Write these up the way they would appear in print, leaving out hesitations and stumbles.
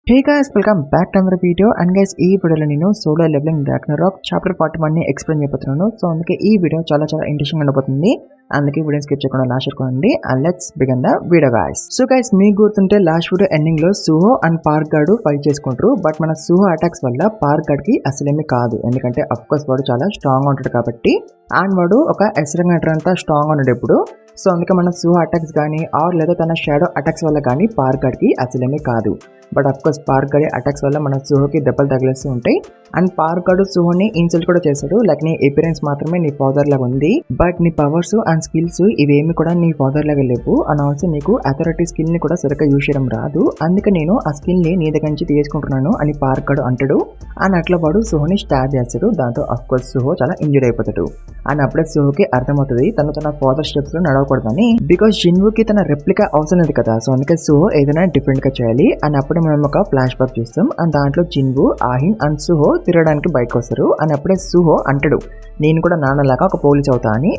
Hey guys, welcome back to another video. And guys, ఈ వీడియోలో నేను సోలో లెవెలింగ్ రాగ్నరాక్ చాప్టర్ 41 ని explain చేయబోతున్నాను. సో అందుకే ఈ వీడియో చాలా ఇంట్రెస్టింగ్ ఉండబోతుంది. అందుకే వీడియో స్కిప్ చేయకుండా లాస్ట్ వరకు చూడండి. And let's begin the video guys. So guys, మీకు గుర్తుంటే లాస్ట్ వీడియో ఎండింగ్ లో సుహో అండ్ పార్క్ గార్డ్ ఫైట్ చేసుకుంటారు. బట్ మన సుహో అటాక్స్ వల్ల పార్క్ గార్డ్ కి అసలేమీ కాదు. ఎందుకంటే అఫ్ కోర్స్ వాడు చాలా స్ట్రాంగ్ ఉంటాడు కాబట్టి. అండ్ వాడు ఒక ఎస్రంగ్ అంతా స్ట్రాంగ్ ఉన్నాడు ఇప్పుడు. సో అందుకే మన సుహో అటాక్స్ కానీ ఆర్ లేదా తన షాడో అటాక్స్ వల్ల కానీ పార్క్ గార్డ్ కి అసలేమీ కాదు. But of course park guard attacks వల్ల మన సుహోకి దెబ్బలు తగిలేస్తూ ఉంటాయి. అండ్ పార్క్ గార్డ్ సుహోని ఇన్సల్ట్ కూడా చేశాడు. లైక్ నీ అపిరెన్స్ మాత్రమే నీ ఫాదర్ లాగా ఉంది, బట్ నీ పవర్స్ అండ్ స్కిల్స్ ఇవేమి కూడా నీ ఫాదర్ లాగా లేవు. అండ్ ఆల్సో నీకు అథారిటీ స్కిల్ ని కూడా సరిగ్గా యూజ్ చేయడం రాదు. అందుకే నేను ఆ స్కిల్ ని నీ దగ్గర నుంచి తీసుకుంటున్నాను అని పార్క్ గార్డ్ అంటాడు. అండ్ అట్లా వాడు సుహోని స్టార్ట్ చేస్తాడు. దాంతో అఫ్ కోర్స్ సుహో చాలా ఇంజూర్ అయిపోతాడు. అండ్ అప్పుడే సుహోకి అర్థమవుతుంది తను తన ఫాదర్ స్టెప్స్ లో నడవకూడదని. బికాస్ జిన్వుకి తన రెప్లికా అవసరం లేదు కదా. సో అందుకే సుహో ఏదైనా డిఫరెంట్ గా చేయాలి. అండ్ అప్పుడే మనం ఒక ఫ్లాష్ బ్యాక్ చూస్తాం. అండ్ దాంట్లో జిన్వు, ఆహిన్ అండ్ సుహో తిరగడానికి బయటకు వస్తారు. అండ్ అప్పుడే సుహో అంటాడు, నేను కూడా నాన్నలాగా ఒక పోలీస్ అవుతా అని.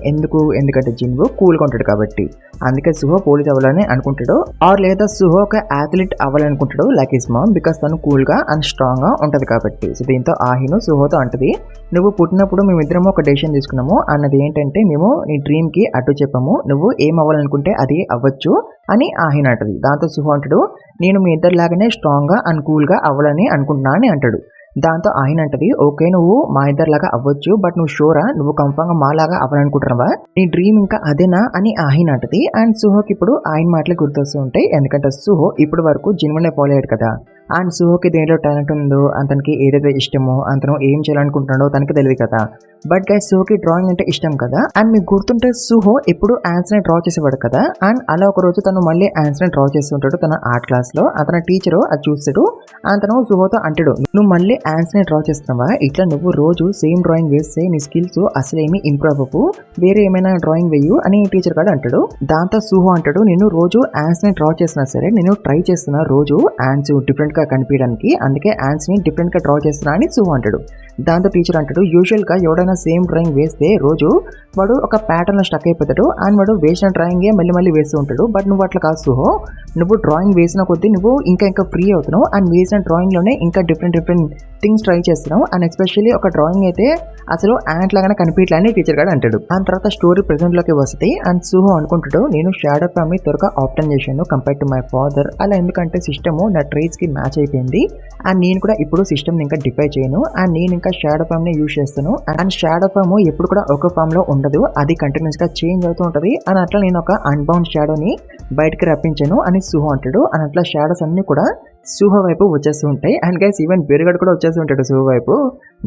ఎందుకంటే జిన్వు కూల్గా ఉంటాడు కాబట్టి. అందుకే సుహో పోలీస్ అవ్వాలని అనుకుంటాడు. ఆర్ లేదా సుహో ఒక అథ్లీట్ అవ్వాలనుకుంటాడు లైక్ హిస్ మామ్. బికాస్ తను కూల్ గా అండ్ స్ట్రాంగ్ గా ఉంటది కాబట్టి. సో దీంతో ఆహిను సుహోతో అంటది, నువ్వు పుట్టినప్పుడు మేమిద్దరము ఒక డెసిషన్ తీసుకున్నాము. అన్నది ఏంటంటే మేము నీ డ్రీమ్ కి అడ్డు చెప్పాము. నువ్వు ఏం అవ్వాలనుకుంటే అది అవ్వచ్చు అని ఆహిన్ అంటది. దాంతో సుహో అంటాడు, నేను మీ ఇద్దరిలాగానే స్ట్రాంగ్ గా అండ్ కూల్ గా అవ్వాలని అనుకుంటున్నా అని అంటాడు. దాంతో ఆయన అంటది, ఓకే నువ్వు మా ఇద్దరిలాగా అవ్వచ్చు, బట్ నువ్వు షూరా, నువ్వు కన్ఫర్మ్ గా మాలాగా అవ్వాలనుకుంటున్నావా, నీ డ్రీమ్ ఇంకా అదేనా అని ఆయన అంటది. అండ్ సుహోకి ఇప్పుడు ఆయన మాటలు గుర్తొస్తూ ఉంటాయి. ఎందుకంటే సుహో ఇప్పుడు వరకు జిన్వునే ఫాలో అయ్యాడు కదా. అండ్ సుహోకి దేనిలో టాలెంట్ ఉందో, అతనికి ఏదైతే ఇష్టమో, అతను ఏం చేయాలనుకుంటున్నాడో తనకి తెలియదు కదా. బట్ గైస్ సుహోకి డ్రాయింగ్ అంటే ఇష్టం కదా. అండ్ మీకు గుర్తుంటే సుహో ఎప్పుడు ఆన్సర్ ని డ్రా చేసేవాడు కదా. అండ్ అలా ఒక రోజు తను మళ్ళీ ఆన్సర్ ని డ్రా చేస్తుంటాడు తన ఆర్ట్ క్లాస్ లో. అతని టీచరు అది చూస్తాడు. అతను సుహోతో అంటాడు, నువ్వు మళ్ళీ ఆన్సర్ ని డ్రా చేస్తున్నావా, ఇట్లా నువ్వు రోజు సేమ్ డ్రాయింగ్ వేస్తే నీ స్కిల్స్ అసలేమి ఇంప్రూవ్ అవ్వవు, వేరే ఏమైనా డ్రాయింగ్ వేయు అని టీచర్ కూడా అంటాడు. దాంతో సుహో అంటాడు, నేను రోజు ఆన్సర్ ని డ్రా చేస్తున్నా సరే, నేను ట్రై చేస్తున్నా రోజు ఆన్సర్ డిఫరెంట్ గా కనిపించడానికి, అందుకే ఆన్సర్ ని డిఫరెంట్ గా డ్రా చేస్తున్నా అని సుహో అంటాడు. దాంతో టీచర్ అంటాడు, యూజువల్ గా ఎవడైనా సేమ్ డ్రాయింగ్ వేస్తే రోజు వాడు ఒక ప్యాటర్న్ లో స్టక్ అయిపోతాడు. అండ్ వాడు వేసిన డ్రాయింగే మళ్ళీ వేస్తూ ఉంటాడు. బట్ నువ్వు అట్లా కాదు సుహో, నువ్వు డ్రాయింగ్ వేసిన కొద్దీ నువ్వు ఇంకా ఫ్రీ అవుతున్నావు. అండ్ వేసిన డ్రాయింగ్ లోనే ఇంకా డిఫరెంట్ థింగ్స్ ట్రై చేస్తున్నావు. అండ్ ఎస్పెషల్లీ ఒక డ్రాయింగ్ అయితే అసలు యాంట్ లాగానే కనిపించలే అని టీచర్ గారు అంటాడు. దాని తర్వాత స్టోరీ ప్రెసెంట్ లోకి వస్తుంది. అండ్ సుహో అనుకుంటాడు, నేను షాడో ఫ్యామిలీ త్వరగా ఆప్టన్ చేశాను కంపేర్ టు మై ఫాదర్. అలా ఎందుకంటే సిస్టమ్ నా ట్రైట్స్ కి మ్యాచ్ అయిపోయింది. అండ్ నేను కూడా ఇప్పుడు సిస్టమ్ ఇంకా డిఫై చేయను. అండ్ నేను ఇంకా షాడో ఫామ్ ని యూజ్ చేస్తాను. అండ్ షాడో ఫామ్ ఎప్పుడు కూడా ఒక ఫామ్ లో ఉండదు, అది కంటిన్యూస్ గా చేంజ్ అవుతూ ఉంటది. అండ్ అట్లా నేను ఒక అన్బౌండ్ షాడోని బయటకి రప్పించాను అని సుహో అంటాడు. అండ్ అట్లా షాడోస్ అన్ని కూడా సుహో వైపు వచ్చేస్తూ ఉంటాయి. అండ్ గైస్ ఈవెన్ బెరుగడ్ కూడా వచ్చేస్తూ ఉంటాడు సుహో వైపు.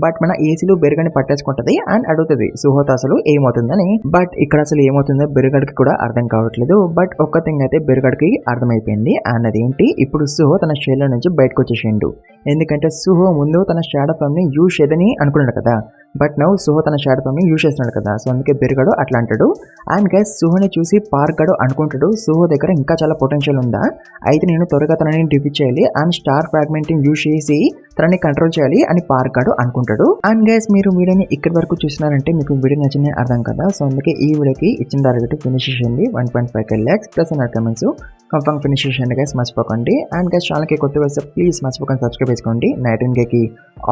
బట్ మన ఏసీలు బెరుగని పట్టేసుకుంటది అండ్ అడుగుతుంది సుహోతో అసలు ఏమవుతుందని. బట్ ఇక్కడ అసలు ఏమవుతుందో బెరుగడ్కి కూడా అర్థం కావట్లేదు. బట్ ఒక్క థింగ్ అయితే బెరుగడ్కి అర్థమైపోయింది. అండ్ అదేంటి, ఇప్పుడు సుహో తన షెల్ నుంచి బయటకు వచ్చేసిండు. ఎందుకంటే సుహో ముందు తన షాడో ఫామ్ ని యూజ్ చేయదని అనుకున్నాడు కదా. బట్ నౌ సుహో తన షాడో ఫామ్ ని యూజ్ చేస్తున్నాడు కదా. సో అందుకే బెరుగడు అట్లా అంటాడు. అండ్ గైస్ సుహోని చూసి పార్క్ గడు అనుకుంటాడు, సుహో దగ్గర ఇంకా చాలా పొటెన్షియల్ ఉందా, అయితే నేను త్వరగా తనని డిఫీట్ చేయాలి అండ్ స్టార్ ఫ్రాగ్మెంట్ యూజ్ చేసి తనని కంట్రోల్ చేయాలి అని పార్క్ గడు అనుకుంటాడు. అండ్ గైస్ మీరు వీడియోని ఇక్కడి వరకు చూసినారంటే మీకు వీడియో నచ్చింది అర్థం కదా. సో అందుకే ఈ వీడియోకి ఇచ్చిన టార్గెట్ ఫినిష్ చేయండి 1.5 lakhs ప్లస్ అన్న కమెంట్స్ కన్ఫర్మ్ ఫినిష్ చేయండి గైస్, మర్చిపోకండి. అండ్ గైస్ ఛానల్కి కొత్త వస్తే ప్లీజ్ మర్చిపోకండి సబ్స్క్రైబ్ చేసుకోండి. 19Kకి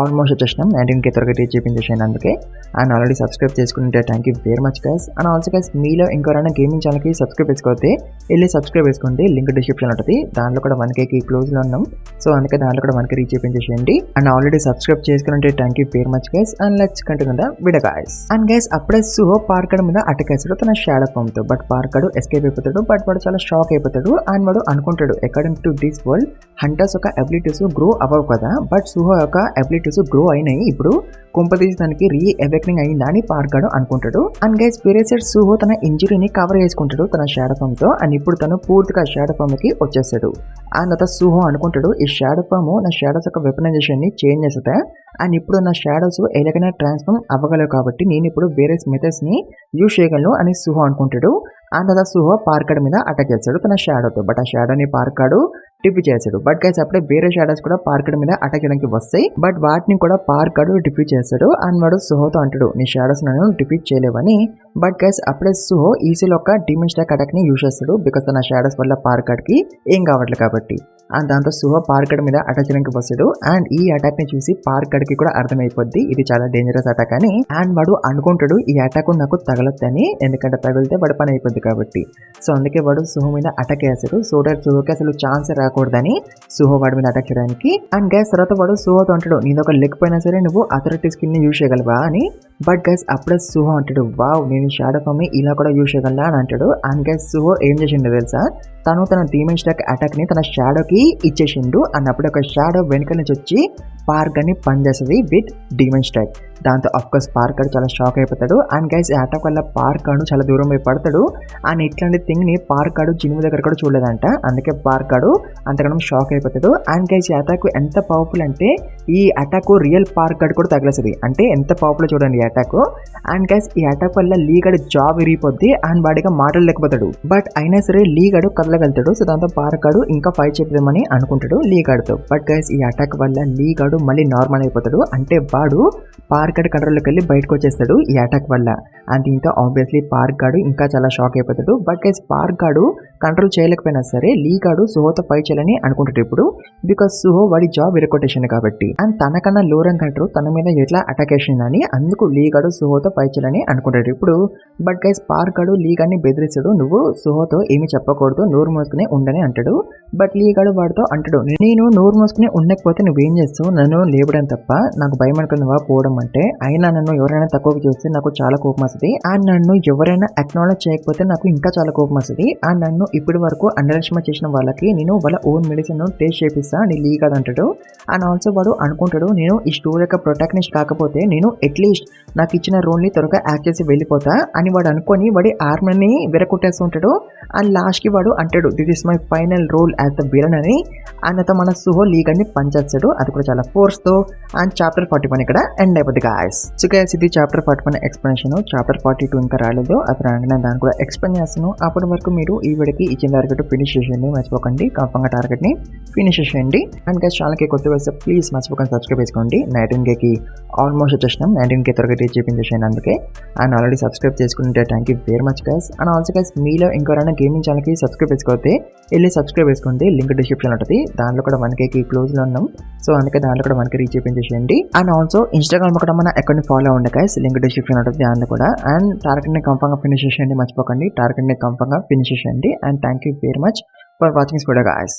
ఆల్మోస్ట్ వచ్చేసినాం. 19K త్వరగా రీచ్ చేయించేసాను అందుకే. అండ్ ఆల్రెడీ సబ్స్క్రైబ్ చేసుకుంటే thank you very much guys. And also guys మీలో ఇంకెవరైనా గేమింగ్ ఛానల్కి సబ్స్క్రైబ్ చేసుకోతే వెళ్ళి సబ్స్క్రైబ్ చేసుకోండి, లింక్ డిస్క్రిప్షన్ ఉంటుంది. దాంట్లో కూడా 1Kకి క్లోజ్ లో ఉన్నాం. సో అందుకే దాంట్లో కూడా 1K రీచ్ చేయించేసేయండి. అండ్ ఆల్రెడీ సబ్స్క్రైబ్ చేసుకుంటే thank you very much guys. And let's continue the video guys. And guys అప్పుడే సుహో పార్క్ గడు మీద అటాక్ చేస్తాడు తన షాడో ఫామ్ తో. బట్ పార్క్ గడు ఎస్కేప్ అయిపోతాడు. బట్ వాడు చాలా షాక్ అయిపోతాడు. అండ్ వాడు అనుకుంటాడు, according to this world hunters యొక్క అబిలిటీస్ గ్రో అవ్వవు కదా. బట్ సుహో యొక్క అబిలిటీస్ గ్రో అయినాయి. ఇప్పుడు కుంపతీసి దానికి రీ అవేకనింగ్ అయిందా అని పార్క్ గడు అనుకుంటాడు. అండ్ గైస్ వేరే సైడ్ సుహో తన ఇంజురీని కవర్ చేసుకుంటాడు తన షాడో ఫామ్ తో. అండ్ ఇప్పుడు తను పూర్తిగా షాడో ఫామ్ కి వచ్చేస్తాడు. అండ్ అత సుహో అనుకుంటాడు, ఈ షాడో ఫామ్ నా షాడోస్ యొక్క వెపనైజేషన్ ని చేంజ్ చేస్తా. అండ్ ఇప్పుడు నా షాడోస్ ఎలాగైనా ట్రాన్స్ఫార్మ్ అవ్వగలవు కాబట్టి నేను ఇప్పుడు వేరే మెథడ్స్ ని యూజ్ చేయగలను అని సుహో అనుకుంటాడు. అండ్ అలా సుహో పార్క్ గడు మీద అటాక్ చేస్తాడు తన షాడోతో. బట్ ఆ షాడోని పార్క్ గడు డిఫీ చేస్తాడు. బట్ గైస్ అప్పుడే వేరే షాడోస్ కూడా పార్కర్ మీద అటాక్ చేయడానికి వస్తాయి. బట్ వాటిని కూడా పార్కర్ డిఫీట్ చేస్తాడు. అండ్ వాడు సుహోతో అంటాడు నీ షాడోస్ నన్ను డిఫీట్ చేయలేవని. బట్ గైస్ అప్పుడే సుహో ఈజీలో ఒక డీమన్ స్టాక్ అటాక్ ని యూజ్ చేస్తాడు. బికాస్ తన షాడోస్ వల్ల పార్కర్ కి ఏం కావట్లేదు కాబట్టి. అండ్ దాంతో సుహో పార్కర్ మీద అటాక్ చేయడానికి వస్తాడు. అండ్ ఈ అటాక్ ని చూసి పార్కర్ కి కూడా అర్థమైపోద్ది ఇది చాలా డేంజరస్ అటాక్ అని. అండ్ వాడు అనుకుంటాడు ఈ అటాక్ నాకు తగలొద్దని, ఎందుకంటే తగిలితే వాడు పని అయిపోద్ది కాబట్టి. సో అందుకే వాడు సుహో మీద అటాక్ చేస్తాడు. సో దట్ సుహోకి అసలు ఛాన్స్ రాకూడదని సుహో వాడి మీద అటాక్ చేయడానికి. అండ్ గైస్ తర్వాత వాడు సుహోతో అంటాడు నీది ఒక లెగ్ పోయినా సరే నువ్వు అథారిటీ స్కిన్ ని యూజ్ చేయగలవా అని. బట్ గైస్ అప్పుడే సుహో అంటాడు వావ్ నేను షాడో ఫామ్ ని ఇలా కూడా యూజ్ చేయగలనా అని అంటాడు. అండ్ గైస్ సుహో ఏం చేసిండో తెలుసా, తను తన డీమన్ స్టాక్ అటాక్ ని తన షాడోకి ఇచ్చేసిండు. అన్నప్పుడు ఒక షాడో వెనుక నుంచి వచ్చి పార్కర్ ని పనిచేస్తుంది విత్ డీమన్ స్టాక్. దాంతో అఫ్కోర్స్ పార్కర్ చాలా షాక్ అయిపోతాడు. అండ్ గైస్ ఈ అటాక్ వల్ల పార్కర్ చాలా దూరం పోయి పడతాడు. అండ్ ఇట్లాంటి థింగ్ ని పార్కర్ జిమ్ దగ్గర కూడా చూడలేదంట. అందుకే పార్కర్ అంతకన్నా షాక్ అయిపోతాడు. అండ్ గైస్ ఈ అటాక్ ఎంత పవర్ఫుల్ అంటే ఈ అటాక్ రియల్ పార్కర్ కూడా తగిలేస్తుంది. అంటే ఎంత పవర్ఫుల్ చూడండి ఈ అటాక్. అండ్ గైస్ ఈ అటాక్ వల్ల లీగడ్ జాబ్ విరిగిపోద్ది. అండ్ వాడిగా మాటలు లేకపోతాడు. బట్ అయినా సరే లీగడు కదలగలుగుతాడు. సో దాంతో పార్కర్ ఇంకా ఫైట్ చేద్దామని అనుకుంటాడు లీగడ్తో. బట్ గైస్ ఈ అటాక్ వల్ల లీగడు మళ్ళీ నార్మల్ అయిపోతాడు. అంటే వాడు పార్కర్ కంట్రోల్లోకి వెళ్ళి బయటకు వచ్చేస్తాడు ఈ అటాక్ వల్ల. అండ్ దీంతో ఆబ్వియస్లీ పార్కర్ ఇంకా చాలా షాక్ అయిపోతాడు. బట్ గైస్ పార్కర్ కంట్రోల్ చేయలేకపోయినా సరే లీగాడు సుహోతో ఫైట్ చేయాలని అనుకుంటాడు ఇప్పుడు. బికాస్ సుహో వాడి జాబ్ విరగొట్టేసింది కాబట్టి. అండ్ తనకన్నా లో ర్యాంక్ అంటారు తన మీద ఎట్లా అటాక్ చేసిందని, అందుకు లీగాడు సుహోతో ఫైట్ చేయాలని అనుకుంటాడు ఇప్పుడు. బట్ గైస్ పార్కర్ లీగాన్ని బెదిరిస్తాడు నువ్వు సుహోతో ఏమి చెప్పకూడదు నోరు మోసుకునే ఉండని అంటాడు. బట్ లీగాడు వాడితో అంటాడు నేను నోరు మోసుకుని ఉండకపోతే నువ్వేం చేస్తావు, నన్ను లేపడం తప్ప నాకు భయం అనుకున్నావా పోవడం అంటే. అయినా నన్ను ఎవరైనా తక్కువ చేస్తే నాకు చాలా కోపం వస్తుంది. అండ్ నన్ను ఎవరైనా అక్నాలెడ్జ్ చేయకపోతే నాకు ఇంకా చాలా కోపం వస్తుంది. అండ్ నన్ను ఇప్పటి వరకు అండర్ ఎస్టిమేట్ చేసిన వాళ్ళకి నేను వాళ్ళ ఓన్ మెడిసిన్ టేస్ట్ చేపిస్తా నీ లీగాడు అంటాడు. అండ్ ఆల్సో వాడు అనుకుంటాడు నేను ఈ స్టోరీ యొక్క ప్రొటాగనిస్ట్ కాకపోతే నేను అట్లీస్ట్ నాకు ఇచ్చిన రోల్ ని త్వరగా యాక్ట్ చేసి వెళ్ళిపోతా అని వాడు అనుకొని వాడి ఆర్మీని విరగొట్టేస్తుంటాడు. అండ్ లాస్ట్ కి వాడు అంటాడు this is my final role as the villain అని. అండ్ అతను మన సుహో లీగాన్ని పనిచేస్తాడు. అది కూడా చాలా ఫోర్స్ తో. అండ్ చాప్టర్ 41 ఇక్కడ ఎండ్ అయిపోద్ది గాయస్. సో గైస్ ఇది చాప్టర్ 41 ఎక్స్ప్లెనేషన్. చాప్టర్ 42 ఇంకా రాలేదు, అది రాగానే దాన్ని కూడా ఎక్స్ప్లెయిన్ చేస్తాను. అప్పటి వరకు మీరు ఈ వీడియోకి ఇచ్చిన టార్గెట్ ఫినిష్ చేసేయండి, మర్చిపోకండి. కన్ఫర్మ్గా టార్గెట్ ని ఫినిష్ చేసేయండి. అండ్ గైస్ ఛానల్కి కొత్త వేస్తే ప్లీజ్ మర్చిపోకండి సబ్స్క్రైబ్ చేసుకోండి. 19Kకి ఆల్మోస్ట్ వచ్చేసినాం. 19K త్వరగా రీచ్ చేయండి అందుకే. అండ్ ఆల్రెడీ సబ్స్క్రైబ్ చేసుకుంటే thank you very much guys. And also guys మీలో ఇంకెవరైనా గేమింగ్ ఛానల్కి సబ్స్క్రైబ్ చేసుకోతే వెళ్ళి సబ్స్క్రైబ్ చేసుకోండి, లింక్ డిస్క్రిప్షన్ ఉంటుంది. దాంట్లో కూడా 1Kకి క్లోజ్లో ఉన్నాం. సో అందుకే దాంట్లో కూడా 1K రీచ్ చేయండి. అండ్ ఆల్సో ఇన్స్టాగ్రామ్ కూడా మన అకౌంట్ని ఫాలో అవ్వండి గైస్, లింక్ డిస్క్రిప్షన్ ఉంటుంది దాంట్లో కూడా. అండ్ టార్గెట్ని కన్ఫర్మ్గా ఫినిష్ చేయండి, మర్చిపోకండి టార్గెట్ని కన్ఫర్మ్గా ఫినిష్ చేయండి. And thank you very much for watching this video guys.